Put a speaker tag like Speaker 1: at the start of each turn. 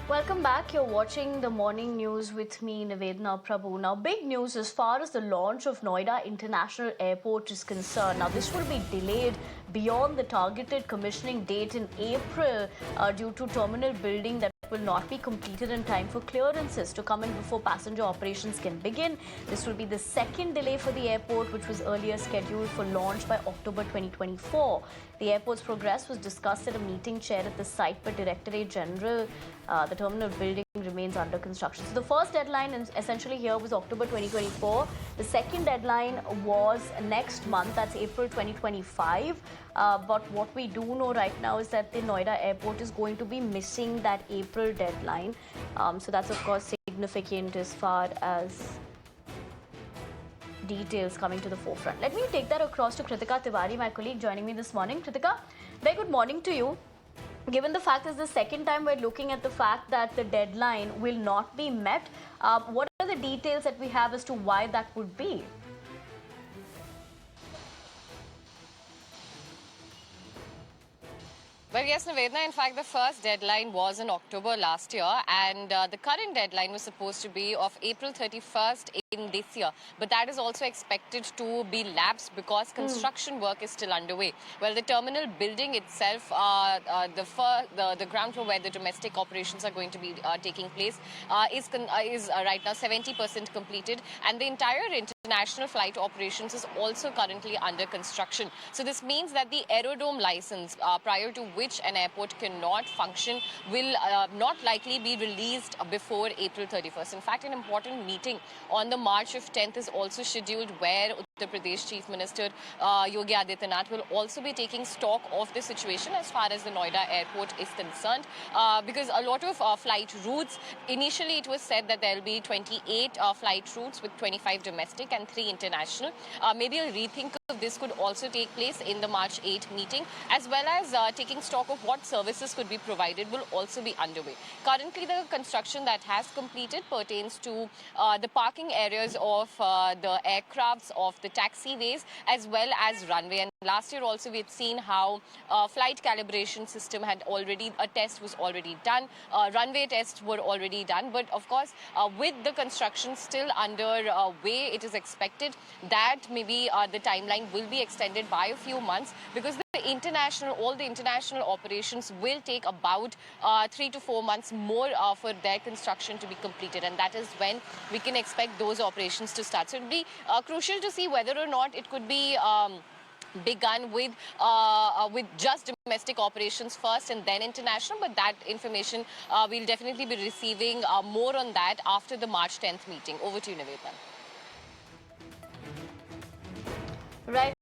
Speaker 1: Welcome back. You're watching the morning news with me, Nivedana Prabhu. Now, big news as far as the launch of Noida International Airport is concerned. Now, this will be delayed beyond the targeted commissioning date in April due to terminal building that will not be completed in time for clearances to come in before passenger operations can begin. This will be the second delay for the airport, which was earlier scheduled for launch by October 2024. The airport's progress was discussed at a meeting chaired at the site by Directorate General. The terminal building remains under construction. So the first deadline essentially here was October 2024. The second deadline was next month, that's April 2025. But what we do know right now is that the Noida airport is going to be missing that April deadline. So that's of course significant as far as details coming to the forefront. Let me take that across to Kritika Tiwari, my colleague joining me this morning. Kritika, very good morning to you. Given the fact it's the second time we're looking at the fact that the deadline will not be met, what are the details that we have as to why that would be?
Speaker 2: Well, yes, Nivedana, in fact, the first deadline was in October last year, and the current deadline was supposed to be of April 31st in this year. But that is also expected to be lapsed because construction work is still underway. Well, the terminal building itself, the ground floor where the domestic operations are going to be taking place, is right now 70% completed, and the entire international flight operations is also currently under construction. So this means that the aerodrome license, prior to which an airport cannot function, will not likely be released before April 31st. In fact, an important meeting on the March of 10th is also scheduled where Uttar Pradesh Chief Minister Yogi Adityanath will also be taking stock of the situation as far as the Noida airport is concerned, because a lot of flight routes, initially it was said that there will be 28 flight routes with 25 domestic and 3 international. Maybe a rethink of this could also take place in the March 8 meeting, as well as taking stock of what services could be provided will also be underway. Currently, the construction that has completed pertains to the parking areas of the aircrafts, of the taxiways, as well as runway. And last year also we had seen how flight calibration system had already, a test was already done, runway tests were already done. But of course, with the construction still under way, it is expected that maybe the timeline will be extended by a few months, because all the international operations will take about 3 to 4 months more for their construction to be completed, and that is when we can expect those operations to start. So it will be crucial to see whether or not it could be begun with just domestic operations first and then international, but that information we'll definitely be receiving more on that after the March 10th meeting. Over to you, Nivedana.
Speaker 1: Right.